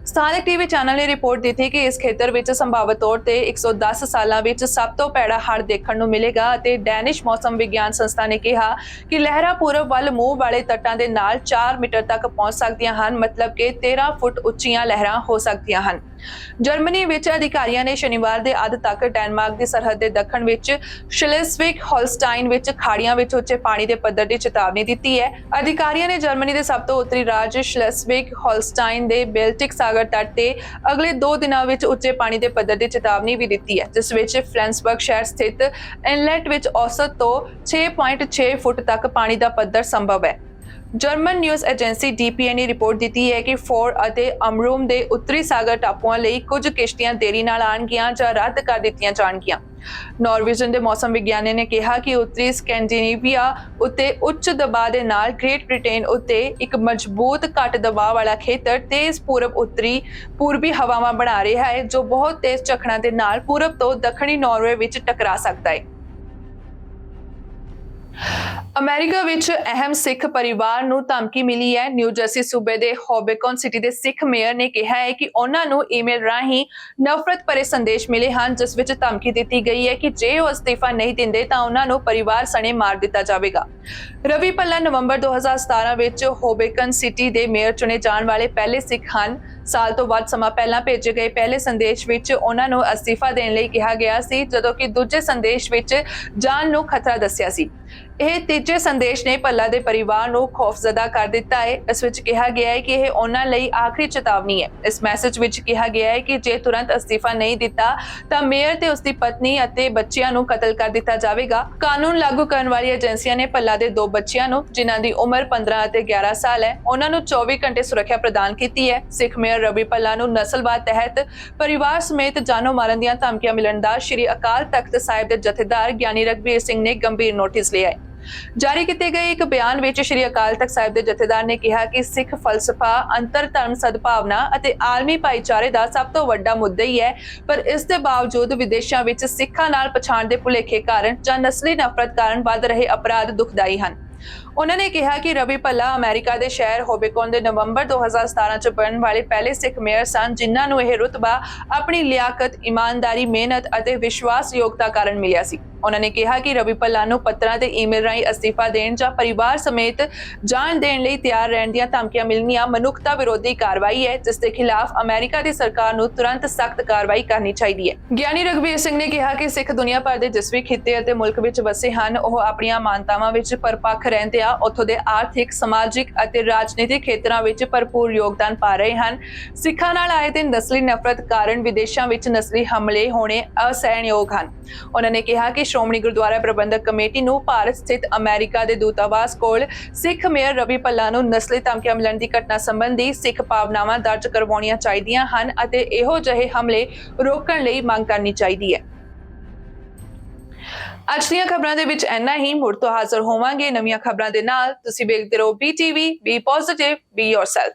ਸਥਾਨਕ ਟੀਵੀ ਚੈਨਲ ਨੇ ਰਿਪੋਰਟ ਦਿੱਤੀ ਕਿ ਇਸ ਖੇਤਰ ਵਿੱਚ ਸੰਭਾਵਤ ਤੌਰ ਤੇ 110 ਸਾਲਾਂ ਵਿੱਚ ਸਭ ਤੋਂ ਭੈੜਾ ਹੜ੍ਹ ਦੇਖਣ ਨੂੰ ਮਿਲੇਗਾ ਅਤੇ ਡੈਨਿਸ਼ ਮੌਸਮ ਵਿਗਿਆਨ ਸੰਸਥਾ ਨੇ ਕਿਹਾ ਕਿ ਲਹਿਰਾਂ ਪੂਰਬ ਵੱਲ ਮੂੰਹ ਵਾਲੇ ਤੱਟਾਂ ਦੇ ਨਾਲ 4 ਮੀਟਰ ਤੱਕ ਪਹੁੰਚ ਸਕਦੀਆਂ ਹਨ, ਮਤਲਬ ਕਿ 13 ਫੁੱਟ ਉੱਚੀਆਂ ਲਹਿਰਾਂ ਹੋ ਸਕਦੀਆਂ ਹਨ। ਜਰਮਨੀ ਵਿੱਚ ਅਧਿਕਾਰੀਆਂ ਨੇ ਸ਼ਨੀਵਾਰ ਦੇ ਅੱਧ ਤੱਕ ਡੈਨਮਾਰਕ ਦੀ ਸਰਹੱਦ ਦੇ ਦੱਖਣ ਵਿੱਚ ਸ਼ਲੇਸਵਿਗ ਹੋਲਸਟਾਈਨ ਵਿੱਚ ਖਾੜੀਆਂ ਵਿੱਚ ਉੱਚੇ ਪਾਣੀ ਦੇ ਪੱਧਰ ਦੀ ਚੇਤਾਵਨੀ ਦਿੱਤੀ ਹੈ। ਅਧਿਕਾਰੀਆਂ ਨੇ ਜਰਮਨੀ ਦੇ ਸਭ ਤੋਂ ਉੱਤਰੀ ਰਾਜ ਸ਼ਲੇਸਵਿਗ ਹੋਲਸਟਾਈਨ ਦੇ ਬੈਲਟਿਕ ਸਾਗਰ ਤੱਟ ਤੇ ਅਗਲੇ 2 ਦਿਨਾਂ ਵਿੱਚ ਉੱਚੇ ਪਾਣੀ ਦੇ ਪੱਧਰ ਦੀ ਚੇਤਾਵਨੀ ਵੀ ਦਿੱਤੀ ਹੈ, ਜਿਸ ਵਿੱਚ ਫਲੈਂਸਬਰਗ ਸ਼ਹਿਰ ਸਥਿਤ ਇਨਲੈਟ ਵਿੱਚ ਔਸਤ ਤੋਂ 6.6 ਫੁੱਟ ਤੱਕ ਪਾਣੀ ਦਾ ਪੱਧਰ ਸੰਭਵ ਹੈ। ਜਰਮਨ ਨਿਊਜ਼ ਏਜੰਸੀ DPA ਨੇ ਰਿਪੋਰਟ ਦਿੱਤੀ ਹੈ ਕਿ ਫੋਰ ਅਤੇ ਅਮਰੂਮ ਦੇ ਉੱਤਰੀ ਸਾਗਰ ਟਾਪੂਆਂ ਲਈ ਕੁਝ ਕਿਸ਼ਤੀਆਂ ਦੇਰੀ ਨਾਲ ਆਉਣਗੀਆਂ ਜਾਂ ਰੱਦ ਕਰ ਦਿੱਤੀਆਂ ਜਾਣਗੀਆਂ। ਨਾਰਵੇਜਨ ਦੇ ਮੌਸਮ ਵਿਗਿਆਨੀ ਨੇ ਕਿਹਾ ਕਿ ਉੱਤਰੀ ਸਕੈਂਡੀਨੇਵੀਆ ਉੱਤੇ ਉੱਚ ਦਬਾਅ ਦੇ ਨਾਲ ਗ੍ਰੇਟ ਬ੍ਰਿਟੇਨ ਉੱਤੇ ਇੱਕ ਮਜ਼ਬੂਤ ਘੱਟ ਦਬਾਅ ਵਾਲਾ ਖੇਤਰ ਤੇਜ਼ ਪੂਰਬੀ ਹਵਾਵਾਂ ਬਣਾ ਰਿਹਾ ਹੈ, ਜੋ ਬਹੁਤ ਤੇਜ਼ ਝੱਖੜਾਂ ਦੇ ਨਾਲ ਪੂਰਬ ਤੋਂ ਦੱਖਣੀ ਨਾਰਵੇ ਵਿੱਚ ਟਕਰਾ ਸਕਦਾ ਹੈ। ਅਮਰੀਕਾ ਵਿੱਚ ਅਹਿਮ ਸਿੱਖ ਪਰਿਵਾਰ ਨੂੰ ਧਮਕੀ ਮਿਲੀ ਹੈ। ਨਿਊ ਜਰਸੀ ਸੂਬੇ ਦੇ ਹੋਬੇਕਨ ਸਿਟੀ ਦੇ ਸਿੱਖ ਮੇਅਰ ਨੇ ਕਿਹਾ ਹੈ ਕਿ ਉਹਨਾਂ ਨੂੰ ਈਮੇਲ ਰਾਹੀਂ ਨਫ਼ਰਤ ਭਰੇ ਸੰਦੇਸ਼ ਮਿਲੇ ਹਨ, ਜਿਸ ਵਿੱਚ ਧਮਕੀ ਦਿੱਤੀ ਗਈ ਹੈ ਕਿ ਜੇ ਉਹ ਅਸਤੀਫਾ ਨਹੀਂ ਦਿੰਦੇ ਤਾਂ ਉਹਨਾਂ ਨੂੰ ਪਰਿਵਾਰ ਸਣੇ ਮਾਰ ਦਿੱਤਾ ਜਾਵੇਗਾ। ਰਵੀ ਭੱਲਾ ਨਵੰਬਰ 2017 ਵਿੱਚ ਹੋਬੇਕਨ ਸਿਟੀ ਦੇ ਮੇਅਰ ਚੁਣੇ ਜਾਣ ਵਾਲੇ ਪਹਿਲੇ ਸਿੱਖ ਹਨ। ਸਾਲ ਤੋਂ ਵੱਧ ਸਮਾਂ ਪਹਿਲਾਂ ਭੇਜੇ ਗਏ ਪਹਿਲੇ ਸੰਦੇਸ਼ ਵਿੱਚ ਉਹਨਾਂ ਨੂੰ ਅਸਤੀਫਾ ਦੇਣ ਲਈ ਕਿਹਾ ਗਿਆ ਸੀ, ਜਦੋਂ ਕਿ ਦੂਜੇ ਸੰਦੇਸ਼ ਵਿੱਚ ਜਾਨ ਨੂੰ ਖਤਰਾ ਦੱਸਿਆ ਸੀ। ਇਹ ਤੀਜੇ ਸੰਦੇਸ਼ ਨੇ ਭੱਲਾ ਦੇ ਪਰਿਵਾਰ ਨੂੰ ਖੌਫਜ਼ਦਾ ਕਰ ਦਿੱਤਾ ਹੈ। ਇਸ ਵਿੱਚ ਕਿਹਾ ਗਿਆ ਹੈ ਕਿ ਇਹ ਉਹਨਾਂ ਲਈ ਆਖਰੀ ਚੇਤਾਵਨੀ ਹੈ। ਇਸ ਮੈਸੇਜ ਵਿੱਚ ਕਿਹਾ ਗਿਆ ਹੈ ਕਿ ਜੇ ਤੁਰੰਤ ਅਸਤੀਫਾ ਨਹੀਂ ਦਿੱਤਾ ਤਾਂ ਮੇਅਰ ਤੇ ਉਸਦੀ ਪਤਨੀ ਅਤੇ ਬੱਚਿਆਂ ਨੂੰ ਕਤਲ ਕਰ ਦਿੱਤਾ ਜਾਵੇਗਾ। ਕਾਨੂੰਨ ਲਾਗੂ ਕਰਨ ਵਾਲੀ ਏਜੰਸੀਆਂ ਨੇ ਭੱਲਾ ਦੇ 2 ਬੱਚਿਆਂ ਨੂੰ, ਜਿਨ੍ਹਾਂ ਦੀ ਉਮਰ 15 ਅਤੇ 11 ਸਾਲ ਹੈ, ਉਹਨਾਂ ਨੂੰ 24 ਘੰਟੇ ਸੁਰੱਖਿਆ ਪ੍ਰਦਾਨ ਕੀਤੀ ਹੈ। ਸਿੱਖ ਮੇਅਰ ਰਵੀ ਭੱਲਾ ਨੂੰ ਨਸਲਵਾਦ ਤਹਿਤ ਪਰਿਵਾਰ ਸਮੇਤ ਜਾਨੋਂ ਮਾਰਨ ਦੀਆਂ ਧਮਕੀਆਂ ਮਿਲਣ ਦਾ ਸ਼੍ਰੀ ਅਕਾਲ ਤਖਤ ਸਾਹਿਬ ਦੇ ਜਥੇਦਾਰ ਗਿਆਨੀ ਰਘਬੀਰ ਸਿੰਘ ਨੇ ਗੰਭੀਰ ਨੋਟਿਸ ਲਿਆ ਹੈ। ਜਾਰੀ ਕੀਤੇ ਗਏ ਇੱਕ ਬਿਆਨ ਵਿੱਚ ਸ਼੍ਰੀ ਅਕਾਲ ਤਖਤ ਸਾਹਿਬ ਦੇ ਜਥੇਦਾਰ ਨੇ ਕਿਹਾ ਕਿ ਸਿੱਖ ਫਲਸਫਾ ਅੰਤਰ ਧਰਮ ਸਦਭਾਵਨਾ ਅਤੇ ਆਲਮੀ ਭਾਈਚਾਰੇ ਦਾ ਸਭ ਤੋਂ ਵੱਡਾ ਮੁੱਦਾ ਹੀ ਹੈ, ਪਰ ਇਸ ਦੇ ਬਾਵਜੂਦ ਵਿਦੇਸ਼ਾਂ ਵਿੱਚ ਸਿੱਖਾਂ ਨਾਲ ਪਛਾਣ ਦੇ ਭੁਲੇਖੇ ਕਾਰਨ ਜਾਂ ਨਸਲੀ ਨਫ਼ਰਤ ਕਾਰਨ ਵੱਧ ਰਹੇ ਅਪਰਾਧ ਦੁਖਦਾਈ ਹਨ। ਉਹਨਾਂ ਨੇ ਕਿਹਾ ਕਿ ਰਵੀ ਭੱਲਾ ਅਮਰੀਕਾ ਦੇ ਸ਼ਹਿਰ ਹੋਬੇਕਨ ਦੇ ਨਵੰਬਰ 2017 ਚ ਬਣਨ ਵਾਲੇ ਪਹਿਲੇ ਸਿੱਖ ਮੇਅਰ ਸਨ, ਜਿਨ੍ਹਾਂ ਨੂੰ ਇਹ ਰੁਤਬਾ ਆਪਣੀ ਲਿਆਕਤ, ਇਮਾਨਦਾਰੀ, ਮਿਹਨਤ ਅਤੇ ਵਿਸ਼ਵਾਸਯੋਗਤਾ ਕਾਰਨ ਮਿਲਿਆ ਸੀ। ਉਹਨਾਂ ਨੇ ਕਿਹਾ ਕਿ ਰਵੀ ਭੱਲਾ ਨੂੰ ਪੱਤਰਾਂ ਤੇ ਈਮੇਲ ਰਾਹੀਂ ਅਸਤੀਫਾ ਦੇਣ ਜਾਂ ਪਰਿਵਾਰ ਸਮੇਤ ਜਾਨ ਦੇਣ ਲਈ ਤਿਆਰ ਰਹਿਣ ਦੀਆਂ ਧਮਕੀਆਂ ਮਿਲਣੀਆਂ ਮਨੁੱਖਤਾ ਵਿਰੋਧੀ ਕਾਰਵਾਈ ਹੈ, ਜਿਸ ਦੇ ਖਿਲਾਫ ਅਮਰੀਕਾ ਦੀ ਸਰਕਾਰ ਨੂੰ ਤੁਰੰਤ ਸਖਤ ਕਾਰਵਾਈ ਕਰਨੀ ਚਾਹੀਦੀ ਹੈ। ਗਿਆਨੀ ਰਘਬੀਰ ਸਿੰਘ ਨੇ ਕਿਹਾ ਕਿ ਸਿੱਖ ਦੁਨੀਆ ਭਰ ਦੇ ਜਿਸ ਵੀ ਖਿੱਤੇ ਅਤੇ ਮੁਲਕ ਵਿੱਚ ਵਸੇ ਹਨ, ਉਹ ਆਪਣੀਆਂ ਮਾਨਤਾਵਾਂ ਵਿੱਚ ਪਰਪੱਕ ਰਹਿੰਦੇ ਆ ਉੱਥੋਂ ਦੇ ਆਰਥਿਕ, ਸਮਾਜਿਕ ਅਤੇ ਰਾਜਨੀਤਿਕ ਖੇਤਰਾਂ ਵਿੱਚ ਭਰਪੂਰ ਯੋਗਦਾਨ ਪਾ ਰਹੇ ਹਨ। ਸਿੱਖਾਂ ਨਾਲ ਆਏ ਦਿਨ ਨਸਲੀ ਨਫ਼ਰਤ ਕਾਰਨ ਵਿਦੇਸ਼ਾਂ ਵਿੱਚ ਨਸਲੀ ਹਮਲੇ ਹੋਣੇ ਅਸਹਿਣਯੋਗ ਹਨ। ਉਹਨਾਂ ਨੇ ਕਿਹਾ ਕਿ ਸ਼੍ਰੋਮਣੀ ਗੁਰਦੁਆਰਾ ਪ੍ਰਬੰਧਕ ਕਮੇਟੀ ਨੂੰ ਭਾਰਤ ਸਥਿਤ ਅਮਰੀਕਾ ਦੇ ਦੂਤਾਵਾਸ ਕੋਲ ਸਿੱਖ ਮੇਅਰ ਰਵੀ ਭੱਲਾ ਨੂੰ ਨਸਲੀ ਧਮਕੀਆਂ ਮਿਲਣ ਦੀ ਘਟਨਾ ਸੰਬੰਧੀ ਸਿੱਖ ਭਾਵਨਾਵਾਂ ਦਰਜ ਕਰਵਾਉਣੀਆਂ ਚਾਹੀਦੀਆਂ ਹਨ ਅਤੇ ਇਹੋ ਜਿਹੇ ਹਮਲੇ ਰੋਕਣ ਲਈ ਮੰਗ ਕਰਨੀ ਚਾਹੀਦੀ ਹੈ। ਅੱਜ ਦੀਆਂ ਖਬਰਾਂ ਦੇ ਵਿੱਚ ਇੰਨਾ ਹੀ। ਮੁੜ ਤੋਂ ਹਾਜ਼ਰ ਹੋਵਾਂਗੇ ਨਵੀਆਂ ਖਬਰਾਂ ਦੇ ਨਾਲ। ਤੁਸੀਂ ਵੇਖਦੇ ਰਹੋ BTV, B positive, B yourself.